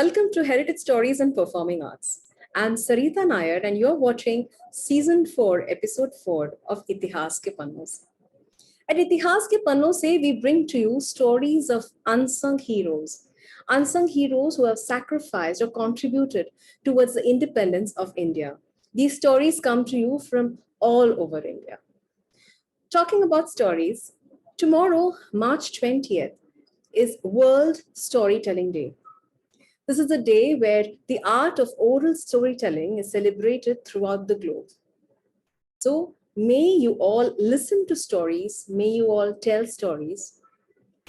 Welcome to Heritage Stories and Performing Arts. I'm Sarita Nair, and you're watching Season 4, Episode 4 of Itihas Ke Pannos. At Itihas Ke Panno se, we bring to you stories of unsung heroes who have sacrificed or contributed towards the independence of India. These stories come to you from all over India. Talking about stories, tomorrow, March 20th, is World Storytelling Day. This is a day where the art of oral storytelling is celebrated throughout the globe. So may you all listen to stories, may you all tell stories.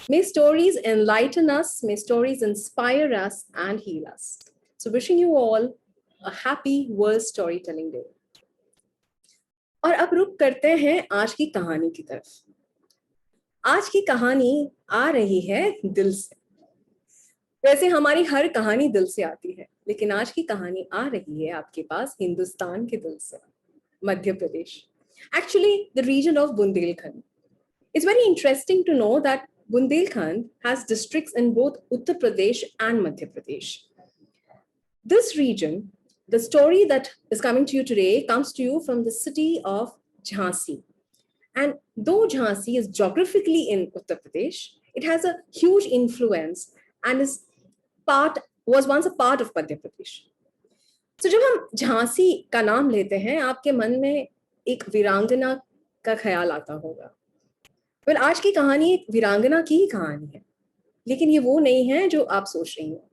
May stories enlighten us, may stories inspire us and heal us. So wishing you all a happy World Storytelling Day. और अब रुक करते हैं आज की कहानी की तरफ। आज की कहानी आ रही है दिल से। वैसे हमारी हर कहानी दिल से आती है, लेकिन आज की कहानी आ रही है आपके पास हिंदुस्तान के दिल से, Madhya Pradesh. Actually, the region of Bundelkhand. It's very interesting to know that Bundelkhand has districts in both Uttar Pradesh and Madhya Pradesh. This region, the story that is coming to you today comes to you from the city of Jhansi. And though Jhansi is geographically in Uttar Pradesh, it has a huge influence and was once a part of Madhya Pradesh. So जब हम झांसी का नाम लेते हैं, आपके मन में एक वीरांगना का ख्याल आता होगा। Well, आज की कहानी एक वीरांगना की ही कहानी है, लेकिन ये वो नहीं है जो आप सोच रही हो।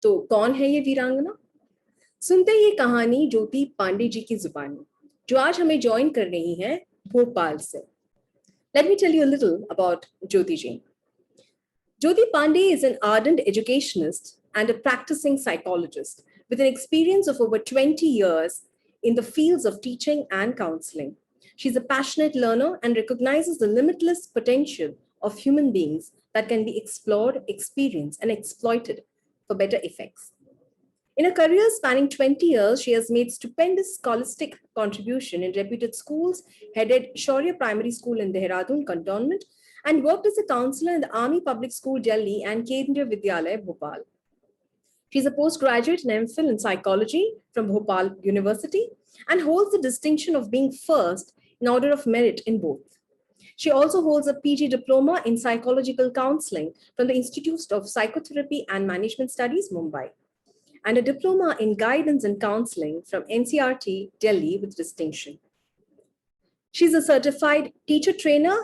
तो कौन है ये वीरांगना? सुनते ये कहानी ज्योति पांडे जी की जुबानी, जो आज हमें ज्वाइन कर रही हैं भोपाल से। Let me tell you a little about Jyoti ji. Jyoti Pandey is an ardent educationist and a practicing psychologist with an experience of over 20 years in the fields of teaching and counseling. She's a passionate learner and recognizes the limitless potential of human beings that can be explored, experienced, and exploited for better effects. In a career spanning 20 years, she has made stupendous scholastic contribution in reputed schools, headed Shaurya Primary School in Dehradun Cantonment, and worked as a counselor in the Army Public School Delhi and Kendriya Vidyalaya Bhopal. She's a postgraduate in MPhil in psychology from Bhopal University and holds the distinction of being first in order of merit in both. She also holds a PG diploma in psychological counseling from the Institute of Psychotherapy and Management Studies, Mumbai, and a diploma in guidance and counseling from NCRT, Delhi with distinction. She's a certified teacher trainer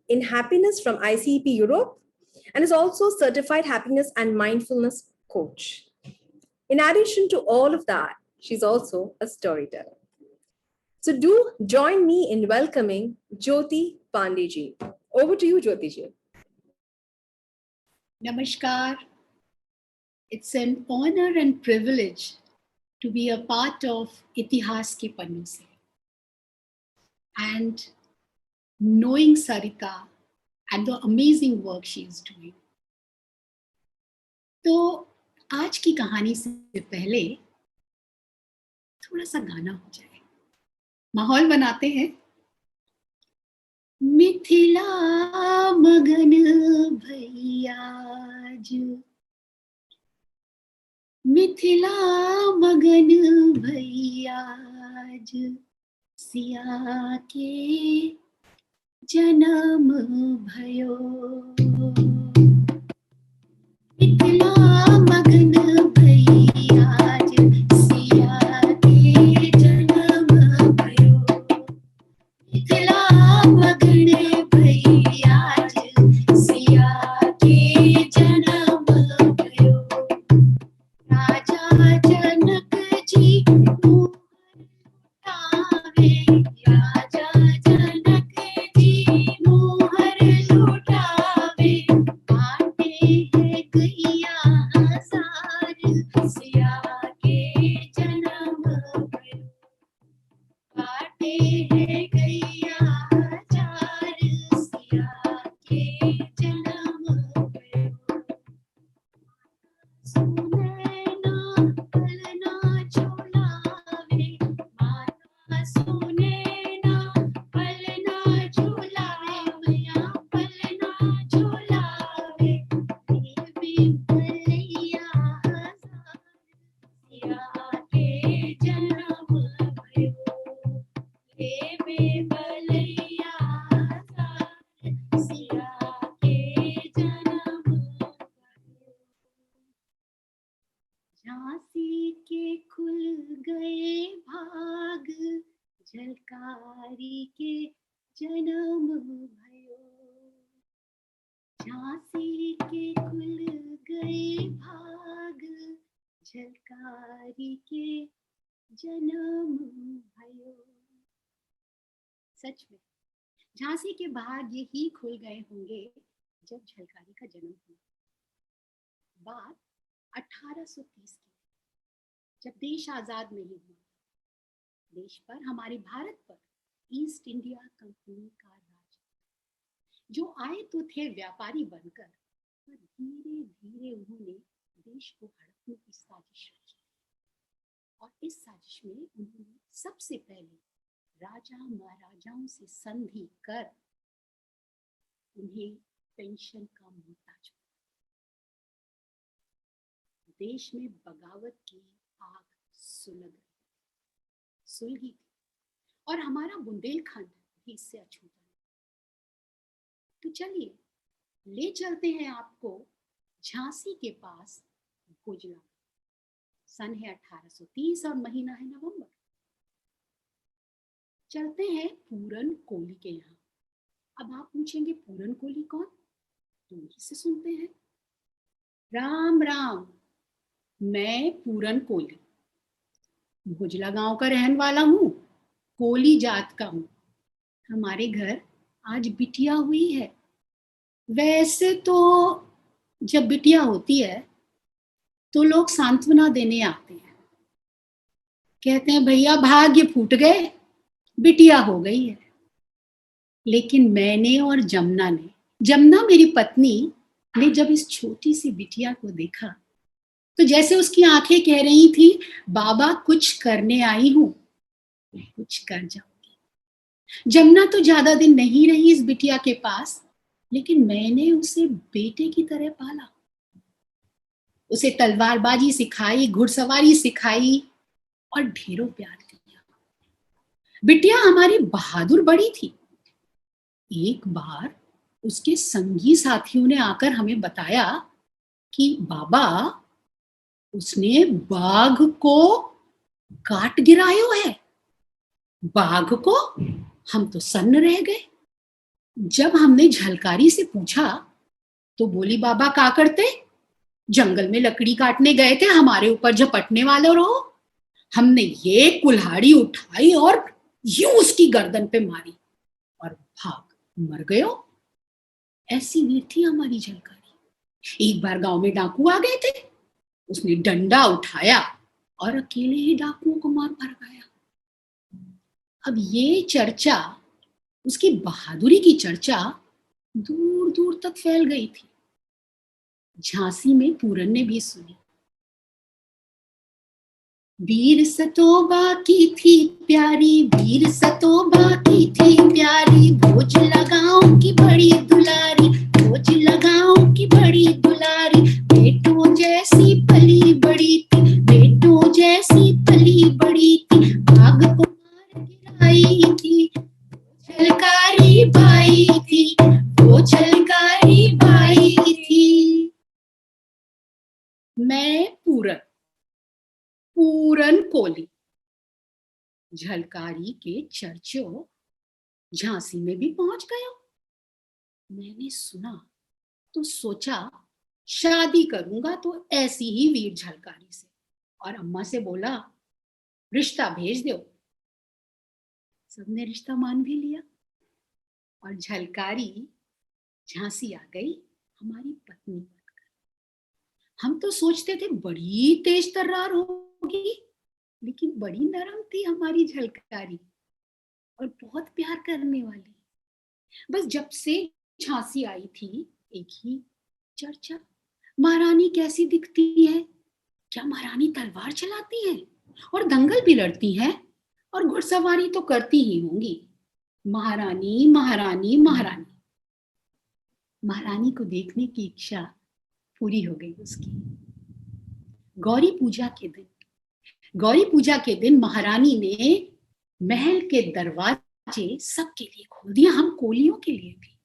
in happiness from ICEP Europe and is also certified happiness and mindfulness coach. In addition to all of that, she's also a storyteller. So do join me in welcoming Jyoti Pandey ji. Over to you, Jyoti ji. Namaskar. It's an honor and privilege to be a part of Itihas Ke Panno se. And knowing Sarita and the amazing work she is doing. तो आज की कहानी से पहले थोड़ा सा गाना हो जाए, माहौल बनाते हैं। मिथिला मगन भैयाज, मिथिला मगन भैयाज, सिया के जन्म भयो। मिथिला मगन भैयाज, सिया के जन्म भयो। मिथिला मगन भैयाज, सिया के जन्म भयो। राजा जनक जी राजा जनक जी मोहर लुटावे, आटे है गैया हजार, सिया के जन्म भयो। आटे है गैया हजार, सिया के जन्म भयो। सुनैना पलना झुलावे, माता सुनैना पलना झुलावे, मैया पलना झुलावे। देवी भलैया झांसी के खुल गए भाग, झलकारी के जन्म भयो। झांसी के खुल गए भाग, झलकारी के जन्म भयो। सच में झांसी के भाग्य ही खुल गए होंगे जब झलकारी का जन्म हुआ। बात 1830 की, जब देश आजाद नहीं हुआ। देश पर, हमारे भारत पर ईस्ट इंडिया कंपनी का राज, जो आए तो थे व्यापारी बनकर, पर धीरे धीरे उन्होंने देश को हड़पने की साजिश रची। और इस साजिश में उन्होंने सबसे पहले राजा महाराजाओं से संधि कर उन्हें पेंशन का मोहताज बनाया। देश में बगावत की आग सुलगी थी और हमारा बुंदेलखंड भी इससे अछूता नहीं। तो चलिए ले चलते हैं आपको झांसी के पास गुजला। सन है 1830 और महीना है नवंबर। चलते हैं पूरन कोली के यहाँ। अब आप पूछेंगे पूरन कोली कौन? तो उन्हीं से सुनते हैं। राम राम, मैं पूरन कोली गुजला गांव का रहने वाला हूँ, कोली जात का हूँ। हमारे घर आज बिटिया हुई है। वैसे तो जब बिटिया होती है तो लोग सांत्वना देने आते हैं, कहते हैं भैया भाग्य फूट गए, बिटिया हो गई है। लेकिन मैंने और जमुना मेरी पत्नी ने जब इस छोटी सी बिटिया को देखा तो जैसे उसकी आंखें कह रही थी, बाबा कुछ करने आई हूं, कुछ कर जाऊंगी। जमुना तो ज्यादा दिन नहीं रही इस बिटिया के पास, लेकिन मैंने उसे बेटे की तरह पाला। उसे तलवारबाजी सिखाई, घुड़सवारी सिखाई और ढेरों प्यार दिया। बिटिया हमारी बहादुर बड़ी थी। एक बार उसके संगी साथियों ने आकर हमें बताया कि बाबा उसने बाघ को काट गिरायो है। बाघ को? हम तो सन्न रह गए। जब हमने झलकारी से पूछा तो बोली, बाबा क्या करते? जंगल में लकड़ी काटने गए थे, हमारे ऊपर झपटने वाले रहो। हमने ये कुल्हाड़ी उठाई और यूं उसकी गर्दन पे मारी और भाग मर गयो। ऐसी वीर थी हमारी झलकारी। एक बार गांव में डाकू आ गए थे, उसने डंडा उठाया और अकेले ही डाकुओं को मार भगाया। अब ये चर्चा, उसकी बहादुरी की चर्चा दूर दूर तक फैल गई थी। झांसी में पूरन ने भी सुनी। वीर सतोबा की थी प्यारी, वीर सतोबा की थी प्यारी, भोज लगाओ की बड़ी दुलारी, भोज लगाओ की बड़ी दुलारी। बेटों जैसी पली बड़ी थी, बेटों जैसी पली बड़ी थी, बाघ को मार गिराई थी, झलकारी बाई थी, वो झलकारी बाई थी। मैं पूरन कोली झलकारी के चर्चों झांसी में भी पहुंच गया। मैंने सुना तो सोचा शादी करूंगा तो ऐसी ही वीर झलकारी से, और अम्मा से बोला रिश्ता भेज दो। सबने रिश्ता मान भी लिया और झलकारी झांसी आ गई हमारी पत्नी बनकर। हम तो सोचते थे बड़ी तेज तर्रार होगी, लेकिन बड़ी नरम थी हमारी झलकारी और बहुत प्यार करने वाली। बस जब से झांसी आई थी एक ही चर्चा, महारानी कैसी दिखती है? क्या महारानी तलवार चलाती है और दंगल भी लड़ती है और घुड़सवारी तो करती ही होंगी? महारानी महारानी महारानी। महारानी को देखने की इच्छा पूरी हो गई उसकी। गौरी पूजा के दिन महारानी ने महल के दरवाजे सबके लिए खोल दिया, हम कोलियों के लिए भी।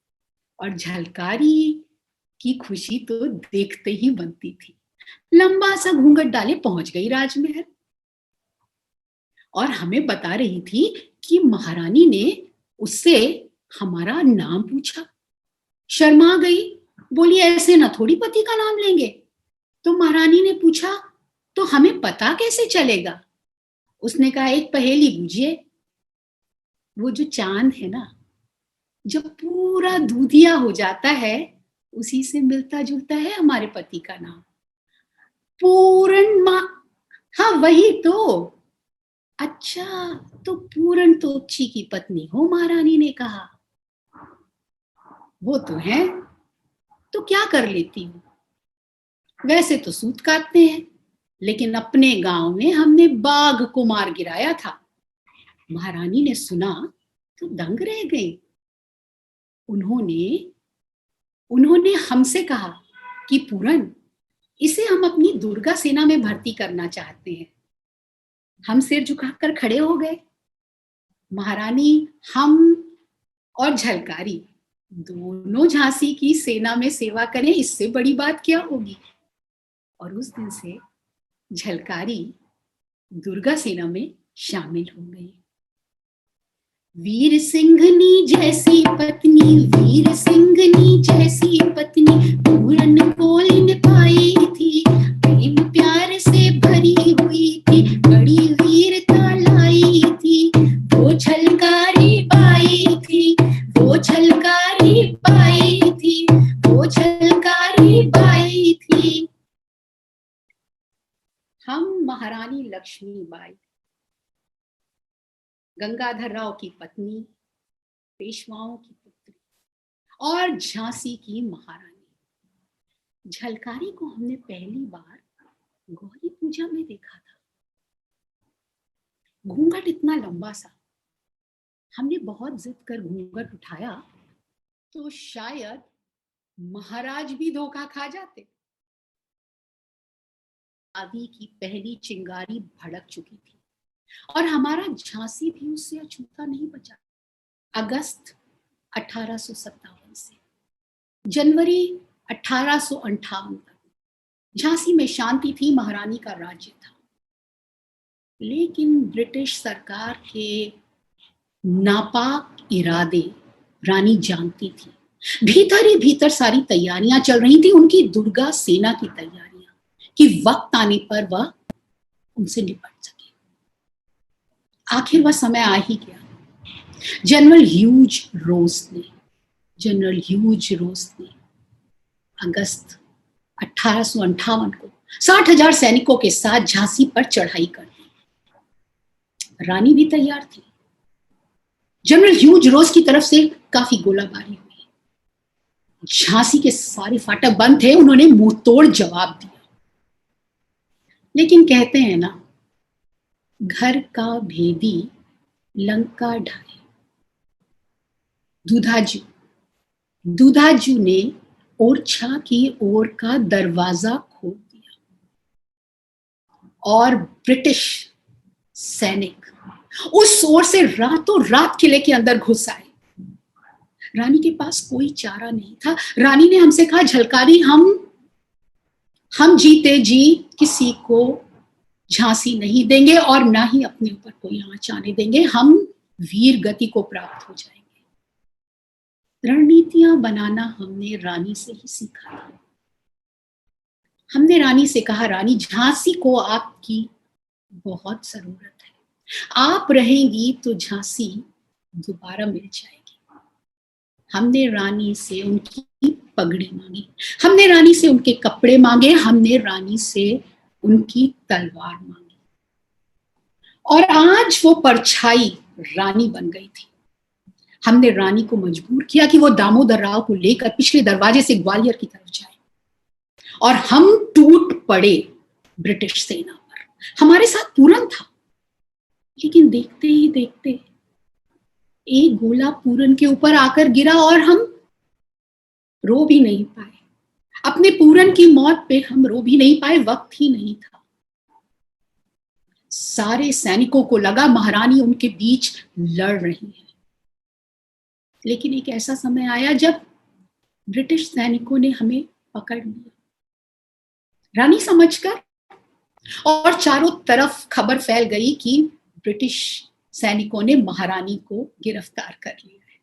और झलकारी की खुशी तो देखते ही बनती थी। लंबा सा घूंघट डाले पहुंच गई राजमहल और हमें बता रही थी कि महारानी ने उससे हमारा नाम पूछा। शर्मा गई, बोली ऐसे ना थोड़ी पति का नाम लेंगे। तो महारानी ने पूछा तो हमें पता कैसे चलेगा? उसने कहा एक पहेली बूझिए। वो जो चांद है ना, जब पूरा दूधिया हो जाता है, उसी से मिलता जुलता है हमारे पति का नाम, पूर्णमा। हाँ वही तो। अच्छा, तो पूरण तोपची की पत्नी हो, महारानी ने कहा। वो तो है, तो क्या कर लेती हूँ? वैसे तो सूत काटते हैं, लेकिन अपने गांव में हमने बाघ को मार गिराया था। महारानी ने सुना तो दंग रह गई। उन्होंने उन्होंने हमसे कहा कि पूरन, इसे हम अपनी दुर्गा सेना में भर्ती करना चाहते हैं। हम सिर झुकाकर खड़े हो गए। महारानी, हम और झलकारी दोनों झांसी की सेना में सेवा करें, इससे बड़ी बात क्या होगी? और उस दिन से झलकारी दुर्गा सेना में शामिल हो गई। वीर सिंघनी जैसी पत्नी, वीर सिंघनी जैसी पत्नी पूरन कोली ने पाई थी। प्रेम प्यार से भरी हुई थी, बड़ी वीरता लाई थी। वो झलकारी बाई थी, वो झलकारी बाई थी, वो झलकारी बाई थी। हम महारानी लक्ष्मीबाई, गंगाधर राव की पत्नी, पेशवाओं की पुत्री और झांसी की महारानी। झलकारी को हमने पहली बार गौरी पूजा में देखा था। घूंघट इतना लंबा सा, हमने बहुत जिद कर घूंघट उठाया तो शायद महाराज भी धोखा खा जाते। आदि की पहली चिंगारी भड़क चुकी थी और हमारा झांसी भी उससे अछूता नहीं बचा। अगस्त 1857 से जनवरी 1858 तक झांसी में शांति थी, महारानी का राज्य था। लेकिन ब्रिटिश सरकार के नापाक इरादे रानी जानती थी। भीतर ही भीतर सारी तैयारियां चल रही थी, उनकी दुर्गा सेना की तैयारियां, कि वक्त आने पर वह उनसे निपट सके। आखिर वह समय आ ही गया। जनरल ह्यूज रोज ने अगस्त 1858 को 60,000 सैनिकों के साथ झांसी पर चढ़ाई कर दी। रानी भी तैयार थी। जनरल ह्यूज रोज की तरफ से काफी गोलाबारी हुई। झांसी के सारे फाटक बंद थे, उन्होंने मुंह तोड़ जवाब दिया। लेकिन कहते हैं ना, घर का भेदी लंका ढाए। दूधाजू ने ओरछा की ओर का दरवाजा खोल दिया और ब्रिटिश सैनिक उस ओर से रातों रात किले के अंदर घुस आए। रानी के पास कोई चारा नहीं था। रानी ने हमसे कहा, झलकारी, हम जीते जी किसी को झांसी नहीं देंगे और ना ही अपने ऊपर कोई आंच आने देंगे। हम वीर गति को प्राप्त हो जाएंगे। रणनीतियां बनाना हमने रानी से ही सीखा था। हमने रानी से कहा, रानी, झांसी को आपकी बहुत जरूरत है। आप रहेंगी तो झांसी दोबारा मिल जाएगी। हमने रानी से उनकी पगड़ी मांगी, हमने रानी से उनके कपड़े मांगे, हमने रानी से उनकी तलवार मांगी। और आज वो परछाई रानी बन गई थी। हमने रानी को मजबूर किया कि वो दामोदर राव को लेकर पिछले दरवाजे से ग्वालियर की तरफ जाए और हम टूट पड़े ब्रिटिश सेना पर। हमारे साथ पूरन था, लेकिन देखते ही देखते एक गोला पूरन के ऊपर आकर गिरा और हम रो भी नहीं पाए। अपने पूरन की मौत पे हम रो भी नहीं पाए, वक्त ही नहीं था। सारे सैनिकों को लगा महारानी उनके बीच लड़ रही है। लेकिन एक ऐसा समय आया जब ब्रिटिश सैनिकों ने हमें पकड़ लिया। रानी समझकर, और चारों तरफ खबर फैल गई कि ब्रिटिश सैनिकों ने महारानी को गिरफ्तार कर लिया है।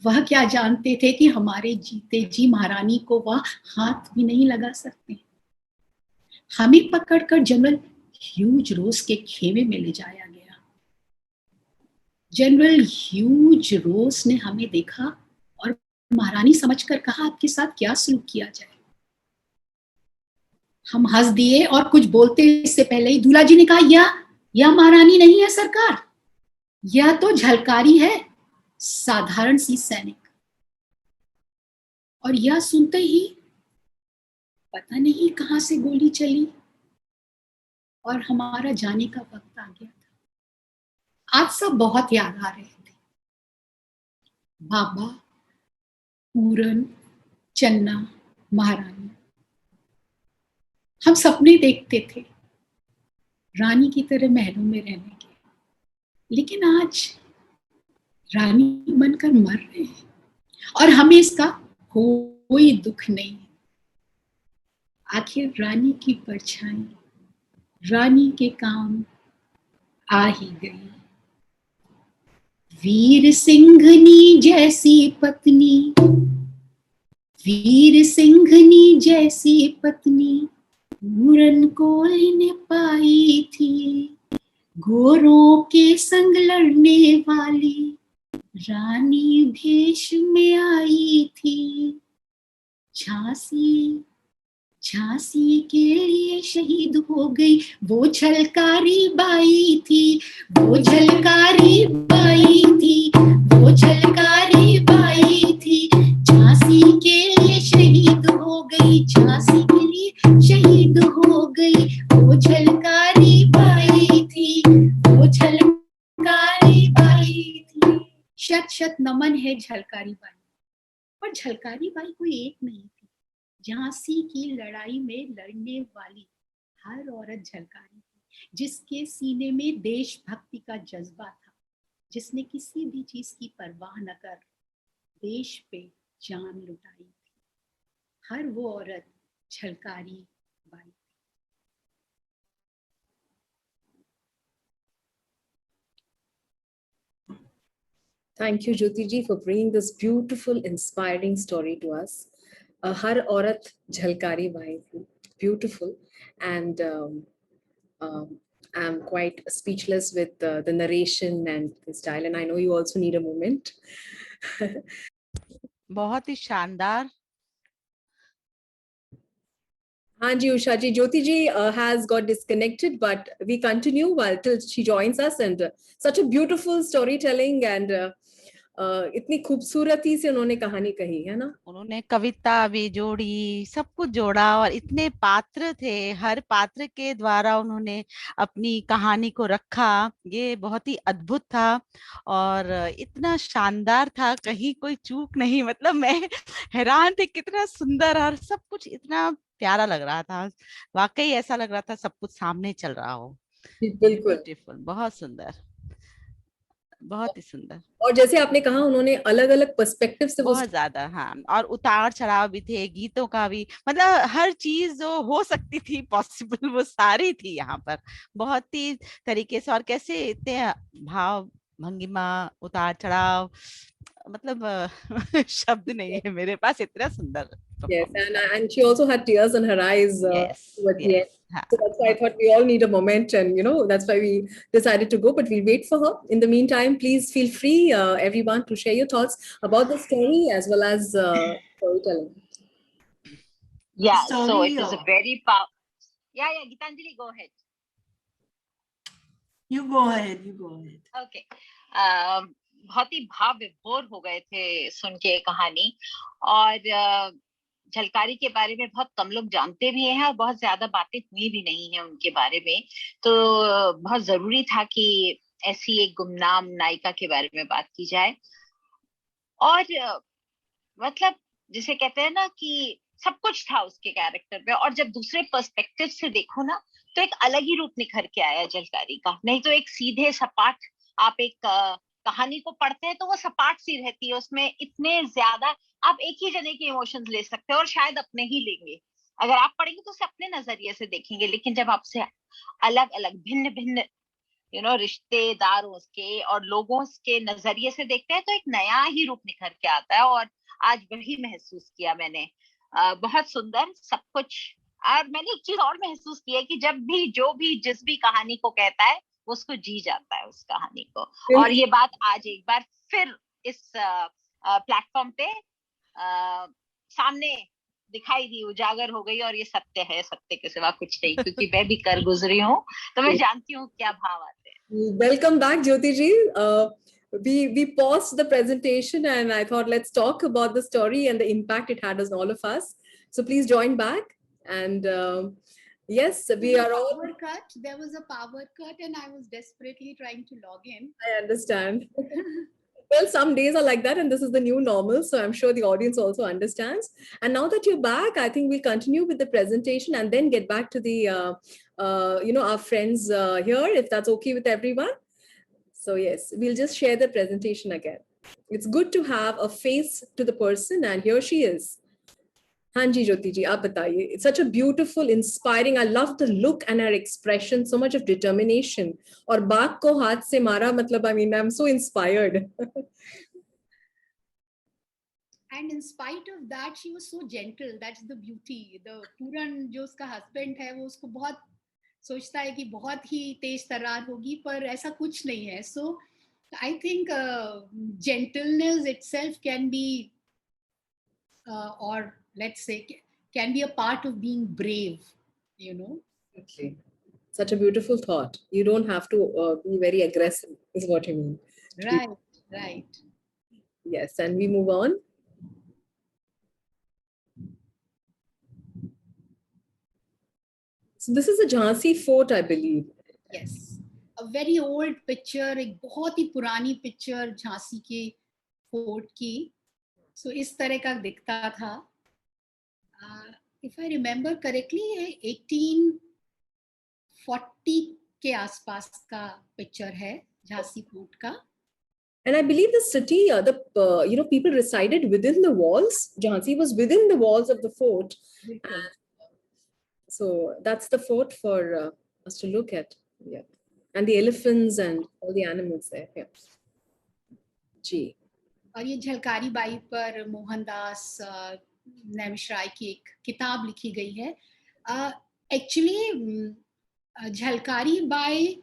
वह क्या जानते थे कि हमारे जीते जी महारानी को वह हाथ भी नहीं लगा सकते। हमें पकड़कर जनरल ह्यूज रोज के खेमे में ले जाया गया। जनरल ह्यूज रोज ने हमें देखा और महारानी समझकर कहा, आपके साथ क्या सलूक किया जाए। हम हंस दिए और कुछ बोलते इससे पहले ही दूल्हा जी ने कहा, यह महारानी नहीं है सरकार, यह तो झलकारी है, साधारण सी सैनिक। और यह सुनते ही पता नहीं कहां से गोली चली और हमारा जाने का वक्त आ गया था। आज सब बहुत याद आ रहे थे, बाबा, पूरन, चन्ना, महारानी। हम सपने देखते थे रानी की तरह महलों में रहने के, लेकिन आज रानी बनकर मर रहे हैं और हमें इसका कोई दुख नहीं। आखिर रानी की परछाई रानी के काम आ ही गई। वीर सिंघनी जैसी पत्नी, वीर सिंघनी जैसी पत्नी पूरन कोली ने पाई थी। घोरों के संग लड़ने वाली रानी भेष में आई थी। झांसी, झांसी के लिए शहीद हो गई वो झलकारी बाई थी, वो झलकारी बाई थी, वो झलकारी बाई थी। झांसी के लिए शहीद हो गई, झांसी के लिए शहीद हो गई वो झलकारी बाई थी, वो झलकारी बाई थी। शत शत नमन है झलकारी बाई। पर झलकारी बाई कोई एक नहीं थी। झांसी की लड़ाई में लड़ने वाली हर औरत झलकारी थी, जिसके सीने में देशभक्ति का जज्बा था, जिसने किसी भी चीज की परवाह न कर देश पे जान लुटाई थी। हर वो औरत Jhalkari Bai. Thank you, Jyoti ji, for bringing this beautiful, inspiring story to us. Har Aurat Jhalkari Bhai, beautiful. And I'm quite speechless with the narration and the style. And I know you also need a moment. बहुत ही शानदार। Hanji Usha ji, Jyoti ji has got disconnected, but we continue while till she joins us. And such a beautiful storytelling and इतनी खूबसूरती से उन्होंने कहानी कही है ना। उन्होंने कविता भी जोड़ी, सब कुछ जोड़ा और इतने पात्र थे, हर पात्र के द्वारा उन्होंने अपनी कहानी को रखा। ये बहुत ही अद्भुत था और इतना शानदार था, कहीं कोई चूक नहीं। मतलब मैं हैरान थी, कितना सुंदर और सब कुछ इतना प्यारा लग रहा था। वाकई ऐसा लग रहा था सब कुछ सामने चल रहा हो। बिल्कुल, ब्यूटीफुल, बहुत सुंदर, बहुत ही सुंदर। और जैसे आपने कहा उन्होंने अलग अलग पर्सपेक्टिव से बहुत ज्यादा, हाँ, और उतार चढ़ाव भी थे, गीतों का भी, मतलब हर चीज जो हो सकती थी पॉसिबल वो सारी थी यहाँ पर, बहुत ही तरीके से। और कैसे इतने भाव भंगिमा, उतार चढ़ाव, मतलब शब्द नहीं है मेरे पास, इतना सुंदर Yes, performance and she also had tears in her eyes yes towards the end. Yes, हाँ, So that's why I thought we all need a moment, and that's why we decided to go. But we'll wait for her. In the meantime, please feel free, everyone, to share your thoughts about the story as well as storytelling. Yeah, so it is a very powerful. Yeah, Gitanjali, go ahead. You go ahead. Okay. बहुत ही भाव विभोर हो गए थे सुन के कहानी, और झलकारी के बारे में बहुत कम लोग जानते भी हैं और बहुत ज्यादा बातें हुई भी नहीं है उनके बारे में। तो बहुत जरूरी था कि ऐसी एक गुमनाम नायिका के बारे में बात की जाए। और मतलब जिसे कहते हैं ना कि सब कुछ था उसके कैरेक्टर में, और जब दूसरे पर्सपेक्टिव से देखो ना तो एक अलग ही रूप निखर के आया झलकारी का। नहीं तो एक सीधे सपाट आप एक कहानी को पढ़ते हैं तो वो सपाट सी रहती है, उसमें इतने ज्यादा आप एक ही जने के इमोशंस ले सकते हो और शायद अपने ही लेंगे। अगर आप पढ़ेंगे तो उसे अपने नजरिए से देखेंगे, लेकिन जब आप उसे अलग अलग भिन्न भिन्न रिश्तेदारों के और लोगों के नजरिए से देखते हैं तो एक नया ही रूप निखर के आता है। और आज वही महसूस किया मैंने। बहुत सुंदर सब कुछ। और मैंने एक चीज और महसूस की है कि जब भी जो भी जिस भी कहानी को कहता है वो उसको जी जाता है उस कहानी को। और ये बात आज एक बार फिर इस प्लेटफॉर्म पे सामने दिखाई दी, उजागर हो गई। और ये सत्य है, सत्य के सिवा कुछ नहीं, क्योंकि मैं भी कर गुजरी हूँ तो मैं जानती हूँ क्या भाव आते हैं। Welcome back, Jyoti ji. We paused the presentation and I thought let's talk about the story and the impact it had on all of us. So please join back. And yes, we are all. Power cut. There was a power cut, and I was desperately trying to log in. I understand. Well, some days are like that, and this is the new normal. So I'm sure the audience also understands. And now that you're back, I think we'll continue with the presentation and then get back to the, our friends here, if that's okay with everyone. So yes, we'll just share the presentation again. It's good to have a face to the person, and here she is. हाँ जी ज्योति जी, आप बताइए. It's such a beautiful, inspiring. I love the look and her expression. So much of determination. और बाघ को हाथ से मारा मतलब, I mean, I'm so inspired. And in spite of that, she was so gentle. That's the beauty. The पूरन जो उसका husband है, वो उसको बहुत सोचता है कि बहुत ही तेज तर्रार होगी, पर ऐसा कुछ नहीं है. So I think gentleness itself can be, or let's say, can be a part of being brave, Okay. Such a beautiful thought. You don't have to be very aggressive, is what you mean. Right, right. Yes, and we move on. So this is a Jhansi fort, I believe. Yes, a very old picture, एक बहुत ही पुरानी picture Jhansi के fort की. So इस तरह का दिखता था. If I remember correctly, 1840 के आसपास का picture है झांसी fort का. And I believe the city, people resided within the walls. Jhansi was within the walls of the fort. So that's the fort for us to look at. Yeah. And the elephants and all the animals there. Yeah. Gee. और ये झलकारी बाई पर मोहनदास नैमिषराय की एक किताब लिखी गई है. Actually, Jhalkari Bai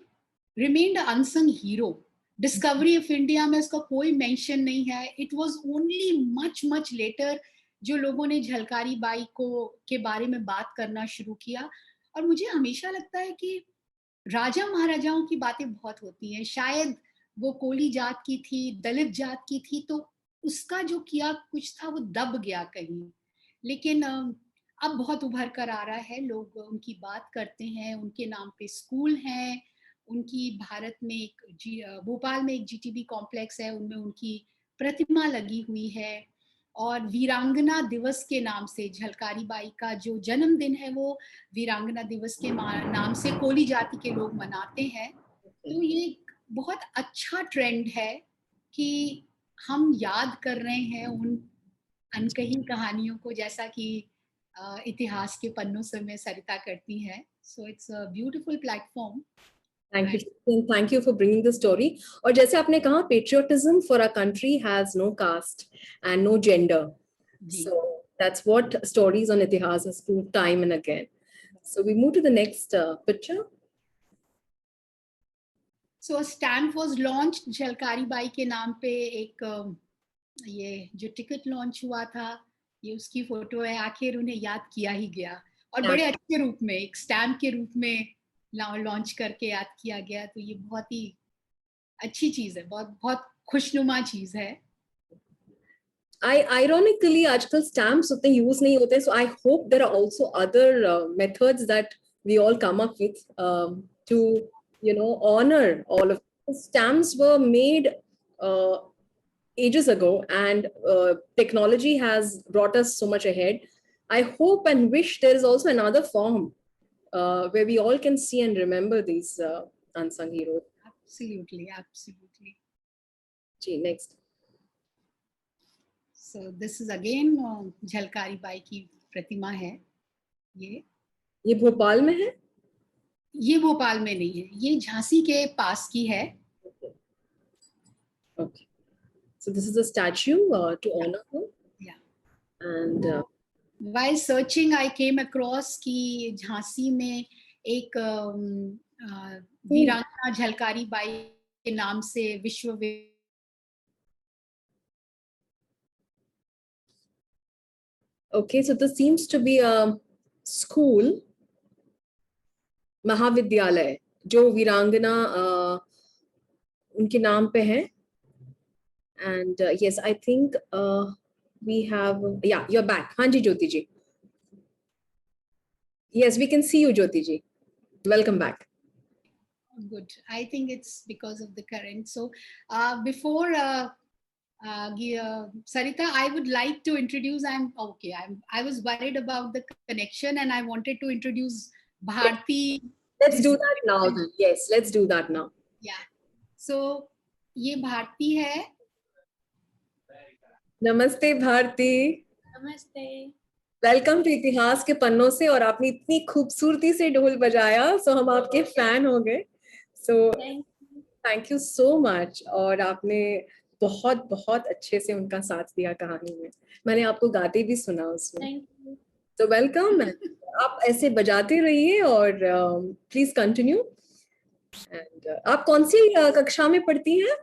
remained an unsung hero. Discovery of India में उसका कोई मेंशन नहीं है. It was only much later जो लोगों ने झलकारी बाई को के बारे में बात करना शुरू किया. और मुझे हमेशा लगता है कि राजा महाराजाओं की बातें बहुत होती हैं. शायद वो कोली जात की थी, दलित जात की थी, तो उसका जो किया कुछ था वो दब गया कहीं. लेकिन अब बहुत उभर कर आ रहा है. लोग उनकी बात करते हैं. उनके नाम पे स्कूल हैं. उनकी भारत में एक भोपाल में एक GTB कॉम्प्लेक्स है, उनमें उनकी प्रतिमा लगी हुई है. और वीरांगना दिवस के नाम से झलकारी बाई का जो जन्मदिन है वो वीरांगना दिवस के नाम से कोली जाति के लोग मनाते हैं. तो ये बहुत अच्छा ट्रेंड है कि हम याद कर रहे हैं उन अनकही कहानियों को, जैसा कि इतिहास के पन्नों से में सरिता करती है. So it's a beautiful platform. Thank you for bringing the story. और जैसे आपने कहा, patriotism for our country has no caste and no gender. So that's what stories on Itihas has proved time and again. So we move to the next picture. So a stamp was launched Jhalkari Bai के नाम पे. एक ये जो ticket launch हुआ था, ये उसकी फोटो है. आखिर उन्हें याद किया ही गया, और बड़े अच्छे रूप में एक स्टैम्प के रूप में लॉन्च करके याद किया गया. तो ये बहुत ही अच्छी चीज है, बहुत खुशनुमा चीज है. Ironically, आजकल stamps उतने use नहीं होते. So I hope there are also other methods that we all come up with to, honor all of them. Stamps were made ages ago, and technology has brought us so much ahead. I hope and wish there is also another form where we all can see and remember these unsung heroes. Absolutely. Gee, next. So this is again Jhalkari Bai की प्रतिमा है. ये भोपाल में है? ये भोपाल में नहीं है, ये झांसी के पास की है। Okay. So this is a statue to honor her. Yeah. And While searching, I came across कि झांसी में एक वीरांगना झलकारी बाई के नाम से विश्व okay, so this seems to be a school, महाविद्यालय, जो वीरांगना उनके नाम पे है. And yes, I think we have, yeah, you're back. हाँ जी ज्योति जी. Yes, we can see you, Jyoti ji. Welcome back. Good. I think it's because of the current. So before Sarita, I would like to introduce. I was worried about the connection, and I wanted to introduce Bharti. Let's do that now. Yes, let's do that now. Yeah. So ये भारती है. नमस्ते भारती. नमस्ते. Welcome to इतिहास के पन्नों से. और आपने इतनी खूबसूरती से ढोल बजाया, सो हम आपके फैन हो गए. So thank you so much. और आपने बहुत बहुत अच्छे से उनका साथ दिया कहानी में. मैंने आपको गाते भी सुना उसमें. तो वेलकम. आप ऐसे बजाते रहिए और प्लीज कंटिन्यू. एंड आप कौन सी कक्षा में पढ़ती हैं?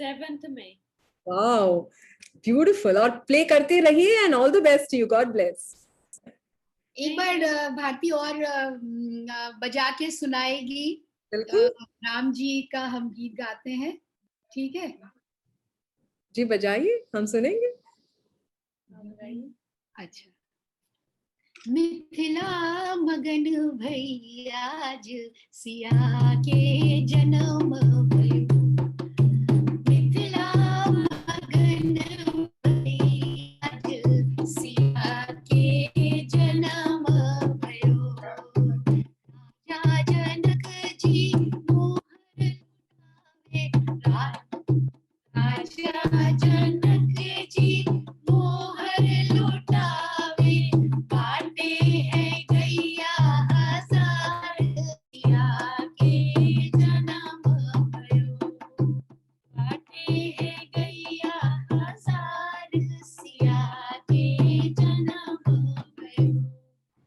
7th में. Wow, beautiful. और प्ले करते रहिए and all the best you. God bless. एक बार भारती और बजा के सुनाएगी. बिल्कुल. राम जी का हम गीत गाते हैं. ठीक है जी, बजाइए, हम सुनेंगे. अच्छा. मिथिला मगन भैया आज सिया के जन्म भयो. मिथिला मगन भैया आज सिया के जन्म भयो. राजा जनक जी मोहर लुटावे. राजा जनक जी मोहर लुटावे. बाटे है गैया हजार सिया के जन्म भयो. बाटे है गैया हजार सिया के जन्म भयो.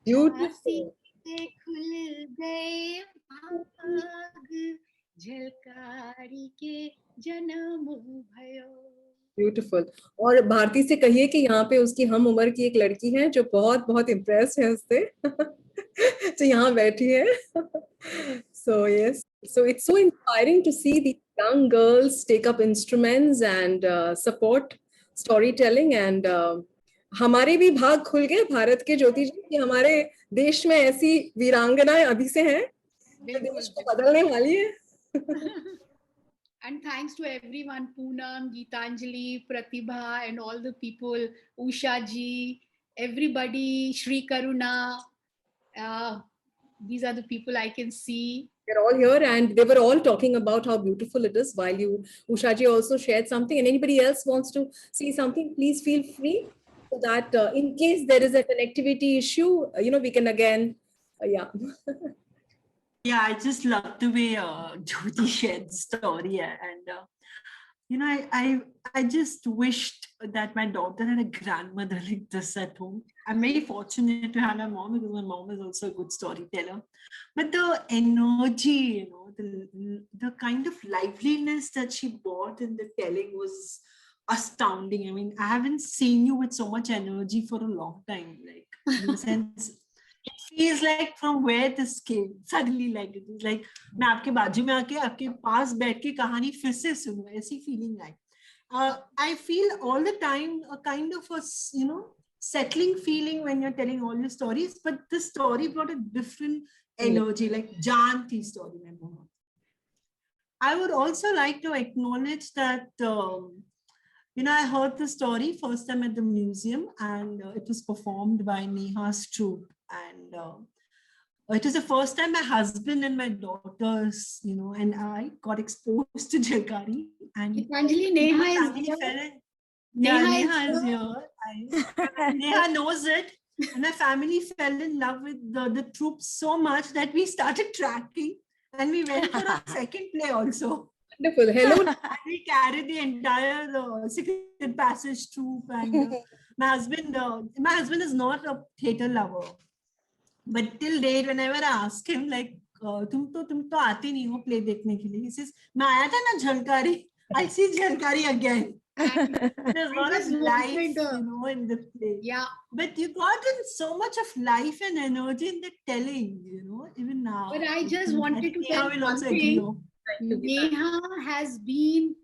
ब्यूटीफुल. खुल गए भाग झलकारी के जन्म भयो. ब्यूटीफुल. और भारती से कहिए कि यहाँ पे उसकी हम उम्र की एक लड़की है जो बहुत बहुत इम्प्रेस है उससे. तो यहाँ बैठी है. So yes, so it's so inspiring to see the young girls take up instruments and support storytelling. And हमारे भी भाग खुल गए भारत के, ज्योति जी, कि हमारे देश में ऐसी वीरांगनाएं अभी से हैं जो देश को बदलने वाली है. And thanks to everyone, Poonam, Geetanjali, Pratibha, and all the people, Usha ji, everybody, Shri Karuna. These are the people I can see. They're all here and they were all talking about how beautiful it is while you, Usha ji, also shared something. And anybody else wants to see something, please feel free, so that in case there is a connectivity issue, we can again, yeah. Yeah, I just love the way Jyoti shared the story, and I just wished that my daughter had a grandmother like this at home. I'm very fortunate to have my mom, because my mom is also a good storyteller. But the energy, the kind of liveliness that she brought in the telling was astounding. I mean, I haven't seen you with so much energy for a long time. Like, in the sense, it feels like from where this came suddenly. Like it is like मैं आपके बाजू में आके आपके पास बैठ के कहानी फिर से सुनूं, ऐसी feeling I. I feel all the time a kind of a settling feeling when you're telling all your stories, but this story brought a different energy, like Jaan thi story mein bahut. I would also like to acknowledge that I heard the story first time at the museum, and it was performed by Neha's troupe. And it was the first time my husband and my daughters, and I got exposed to Jhalkari. And Geetanjali, Neha is here. Neha is here. Neha knows it. And my family fell in love with the troupe so much that we started tracking, and we went for a second play also. Wonderful. Hello. And we carried the entire Secret Passage troupe. And my husband is not a theater lover, but till date, whenever I ask him, like, तुम तो आते नहीं हो play देखने के लिए, he says, मैं आया था ना Jhalkari, I'll see Jhalkari again. There's a lot of life, in the play. Yeah. But you got in so much of life and energy in the telling, even now. But I just wanted to tell will one also agree. thing. Neha has been,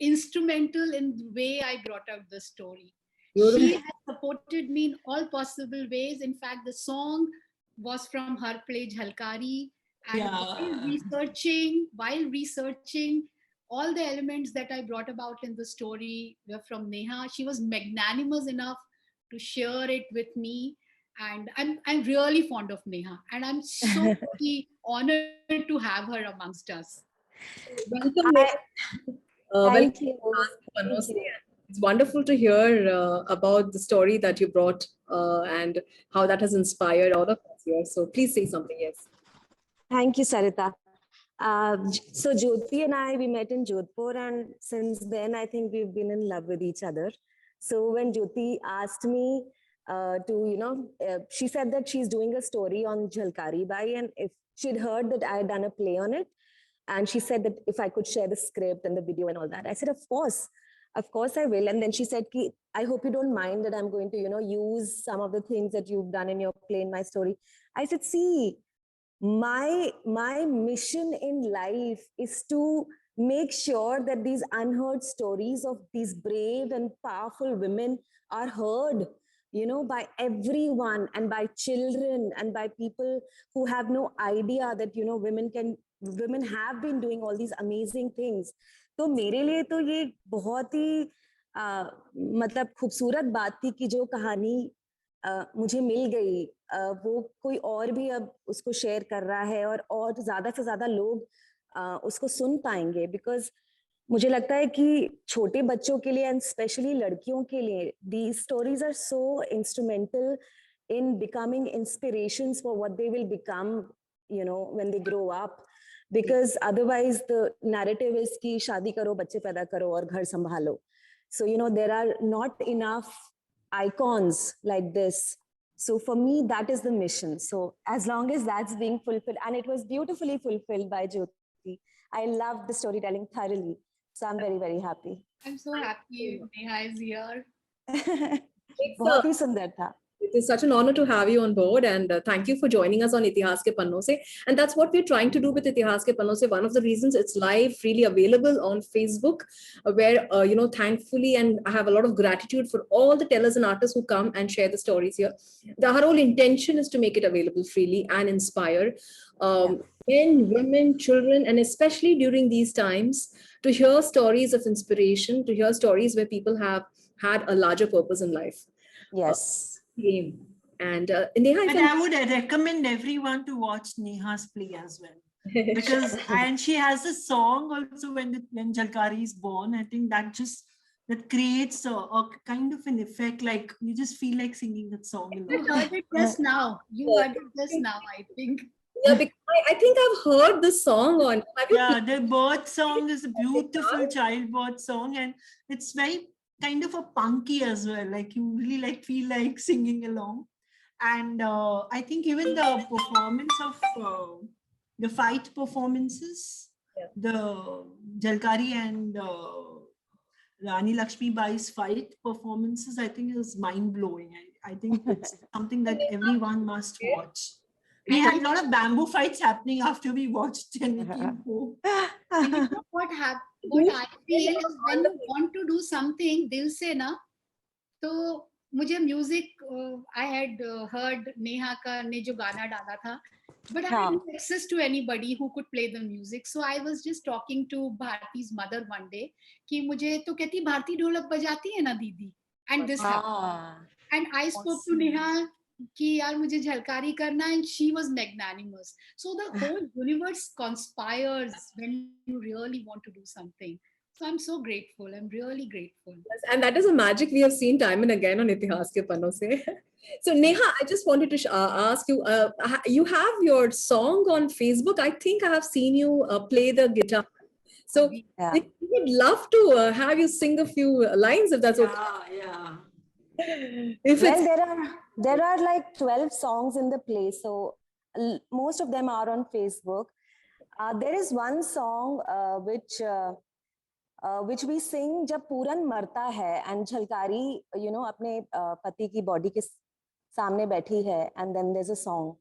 instrumental in the way I brought out the story. She has supported me in all possible ways. In fact, the song was from her play Jhalkari. And while researching, all the elements that I brought about in the story were from Neha. She was magnanimous enough to share it with me. And I'm really fond of Neha. And I'm so honored to have her amongst us. Welcome. Thank you. It's wonderful to hear about the story that you brought and how that has inspired all of us here. So please say something. Yes. Thank you, Sarita. So Jyoti and I, we met in Jodhpur, and since then I think we've been in love with each other. So when Jyoti asked me she said that she's doing a story on Jhalkari Bai, and if she'd heard that I had done a play on it, and she said that if I could share the script and the video and all that, I said, of course I will. And then she said, I hope you don't mind that I'm going to, use some of the things that you've done in your play in my story. I said, see, my mission in life is to make sure that these unheard stories of these brave and powerful women are heard, by everyone, and by children, and by people who have no idea that, women have been doing all these amazing things. तो मेरे लिए तो ये बहुत ही मतलब खूबसूरत बात थी कि जो कहानी मुझे मिल गई, वो कोई और भी अब उसको शेयर कर रहा है, और ज्यादा से ज्यादा लोग उसको सुन पाएंगे. बिकॉज मुझे लगता है कि छोटे बच्चों के लिए एंड स्पेशली लड़कियों के लिए these stories are so instrumental in becoming inspirations for what they will become, when they grow up. Because otherwise the narrative is कि शादी करो, बच्चे पैदा करो और घर संभालो. So, there are not enough icons like this. So for me, that is the mission. So as long as that's being fulfilled, and it was beautifully fulfilled by Jyoti, I loved the storytelling thoroughly. So I'm very, very happy. I'm so happy Neha is here. बहुत ही सुंदर था. It is such an honor to have you on board, and thank you for joining us on Itihas Ke Panno Se. And that's what we're trying to do with Itihas Ke Panno Se. One of the reasons it's live, freely available on Facebook, where, thankfully, and I have a lot of gratitude for all the tellers and artists who come and share the stories here. Our whole intention is to make it available freely and inspire men, women, children, and especially during these times, to hear stories of inspiration, to hear stories where people have had a larger purpose in life. Yes. And Neha, I would recommend everyone to watch Neha's play as well, because and she has a song also when Jhalkari is born. I think that creates a kind of an effect, like you just feel like singing that song. You heard it just now. I think. Yeah, because I think I've heard this song on. The birth song is a beautiful childbirth song, and it's very kind of a punky as well. Like you really feel like singing along. And I think even the performance of the fight performances, the Jhalkari and Rani Lakshmi Bai's fight performances, I think is mind-blowing. I think it's something that everyone must watch. We had a lot of bamboo fights happening after we watched and we came home. And you know what I feel is when you want to do something dil se na, तो मुझे music I had heard Neha का ने जो गाना डाला था, but I had no access to anybody who could play the music. So I was just talking to Bharti's mother one day कि मुझे तो कहती भारती ढोलक बजाती है ना दीदी, and this happened. And I spoke to Neha कि यार मुझे झलकारी करना, and she was magnanimous. So the whole universe conspires when you really want to do something. So I'm so grateful. I'm really grateful. Yes, and that is a magic we have seen time and again on Itihas Ke Panno Se. So Neha, I just wanted to ask you, you have your song on Facebook. I think I have seen you play the guitar. So Yeah. we would love to have you sing a few lines if that's okay. Yeah. If Well, it's there are like 12 songs in the play, so most of them are on Facebook. There is one song which we sing जब पूरन मरता है and Jhalkari अपने पति की body के सामने बैठी है, and then there's a song.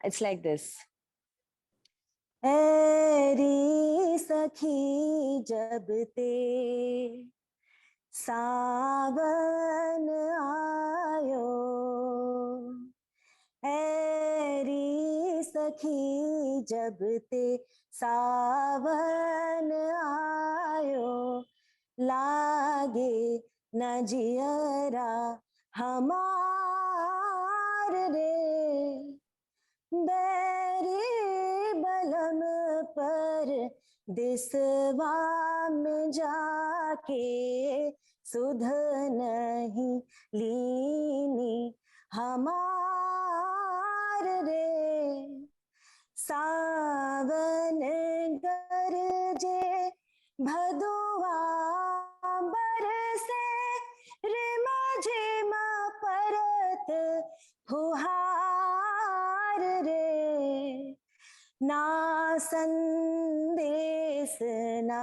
It's like this. Airi सखी जब ते सावन आयो, ऐरी सखी जब ते सावन आयो, लागे न जियरा हमार रे, बैरी बलम पर दिसवा में जाके सुध नहीं लीनी हमार रे, सावन गरजे भदुआ बरसे, रिम झिम परत फुहार रे, ना संदेश ना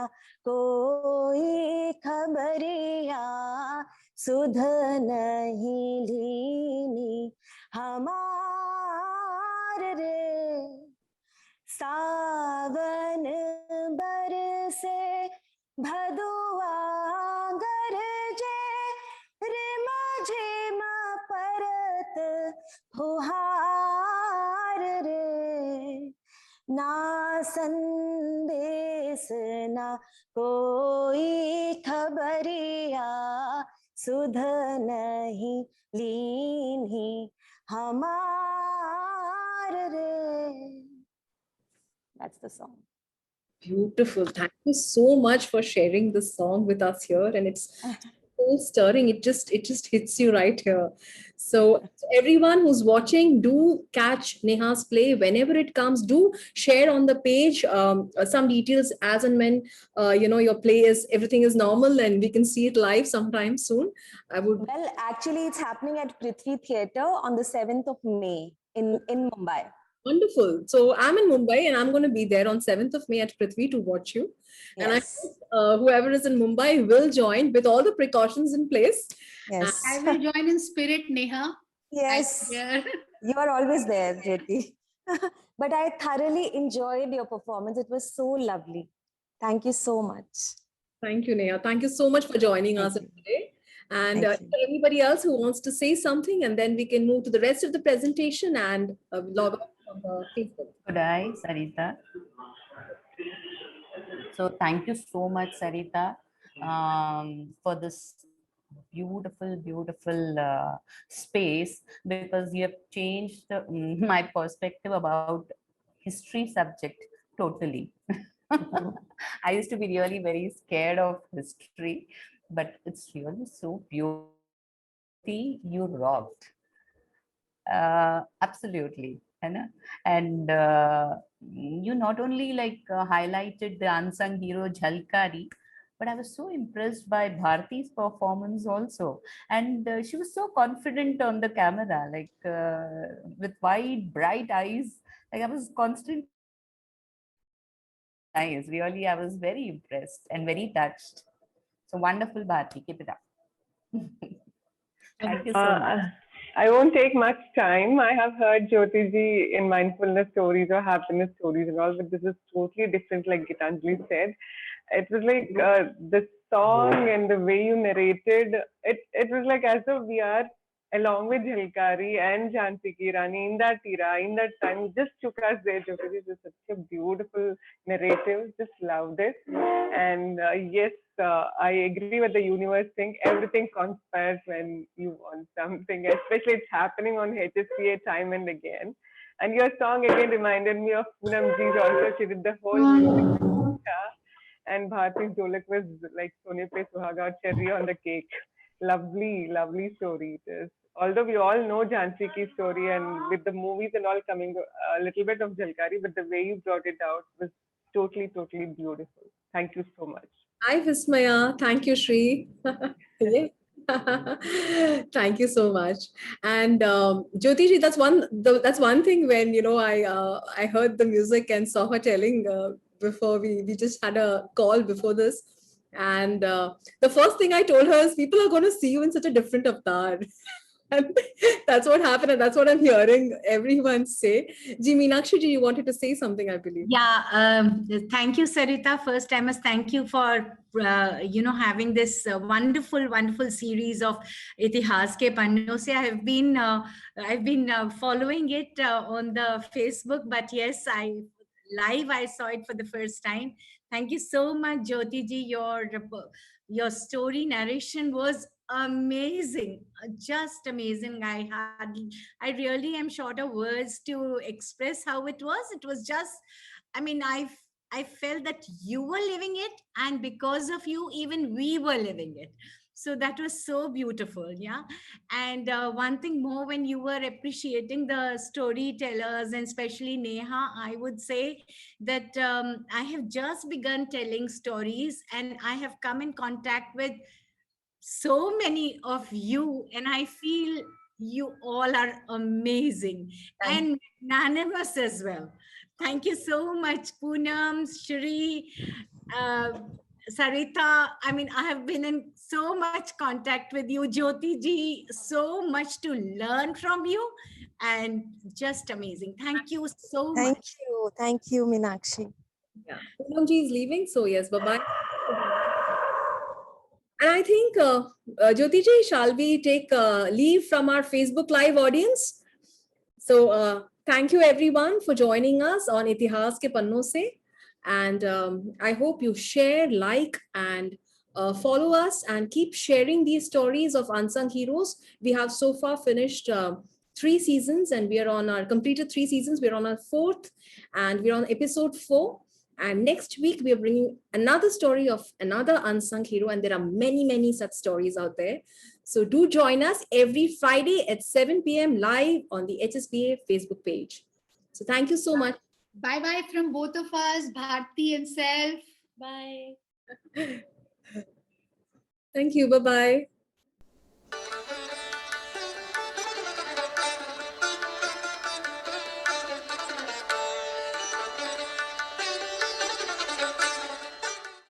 कोई खबरिया, सुध नहीं लीनी हमार रे, सावन बरसे भदुआ गरजे, रिम झिम परत फुहार रे, ना संदेश ना कोई खबरिया, सुध नहीं लीनी हमार रे. That's the song. beautiful. Thank you so much for sharing this song with us here, and it's so stirring. It just hits you right here. So everyone who's watching, do catch Neha's play whenever it comes. Do share on the page some details as and when your play is everything is normal and we can see it live sometime soon. I would. Well, actually, it's happening at Prithvi Theatre on the 7th of May in Mumbai. Wonderful. So I'm in Mumbai and I'm going to be there on 7th of May at Prithvi to watch you. And I Yes. hope whoever is in Mumbai will join with all the precautions in place. Yes. I will join in spirit, Neha. Yes. Yeah. You are always there, Jyoti. But I thoroughly enjoyed your performance. It was so lovely. Thank you so much. Thank you, Neha. Thank you so much for joining us today. And Thank you. for anybody else who wants to say something, and then we can move to the rest of the presentation and log off on Facebook. Good day, Sarita. So thank you so much, Sarita, for this beautiful space, because you have changed my perspective about history subject totally. I used to be really very scared of history, but it's really so beautiful. You rocked. Absolutely. And you not only highlighted the unsung hero Jhalkari, but I was so impressed by Bharti's performance also. And she was so confident on the camera, with wide, bright eyes. Like I was constantly nice. Really, I was very impressed and very touched. So wonderful, Bharti. Keep it up. Thank you so much. I won't take much time. I have heard Jyoti ji in mindfulness stories or happiness stories and all, but this is totally different, like Gitanjali said. It was like the song and the way you narrated, it was like as though we are along with Jhalkari and Jhansi Ki Rani in that era, in that time. You just took us there, Jyoti ji. It was such a beautiful narrative. Just loved it. And yes, I agree with the universe thing. Everything conspires when you want something, especially it's happening on HSPA time and again. And your song again reminded me of Poonam ji's also. She did the whole music. and Bharti's Jolak was like Sone Pe Suhaga, cherry on the cake. Lovely, lovely story it is. Although we all know Jhansi ki story, and with the movies and all coming, a little bit of Jalkari, but the way you brought it out was totally, totally beautiful. Thank you so much. Hi, Vismaya. Thank you, Shri. Yeah. Thank you so much. And Jyoti ji, that's one thing when I heard the music and saw her telling before we just had a call before this, and the first thing I told her is people are going to see you in such a different avatar. And that's what happened, and that's what I'm hearing everyone say. Ji, Meenakshi ji, you wanted to say something, I believe. Yeah, thank you, Sarita. First, I must thank you for having this wonderful series of Itihas Ke Panno Se. I've been following it on the Facebook, but yes, I saw it for the first time. Thank you so much, Jyoti ji. Your story narration was amazing, just amazing. I really am short of words to express how it was just, I mean, I felt that you were living it, and because of you even we were living it. So that was so beautiful. Yeah. And one thing more, when you were appreciating the storytellers and especially Neha, I would say that I have just begun telling stories, and I have come in contact with so many of you, and I feel you all are amazing and magnanimous as well. Thank you so much, Poonam, Shri, Sarita. I mean, I have been in so much contact with you, Jyoti ji, so much to learn from you, and just amazing. Thank you so much. Thank you, Meenakshi. Yeah, Poonam ji is leaving, so yes, bye-bye. And I think, Jyoti ji, shall we take leave from our Facebook Live audience? So thank you everyone for joining us on Itihas Ke Panno Se. And I hope you share, like, and follow us and keep sharing these stories of unsung heroes. We have so far finished 3 seasons, and we are completed 3 seasons. We're on our 4th, and we're on episode 4. And next week, we are bringing another story of another unsung hero. And there are many such stories out there. So do join us every Friday at 7 p.m. live on the HSBA Facebook page. So thank you so much. Bye-bye from both of us, Bharti and Self. Bye. Thank you. Bye-bye.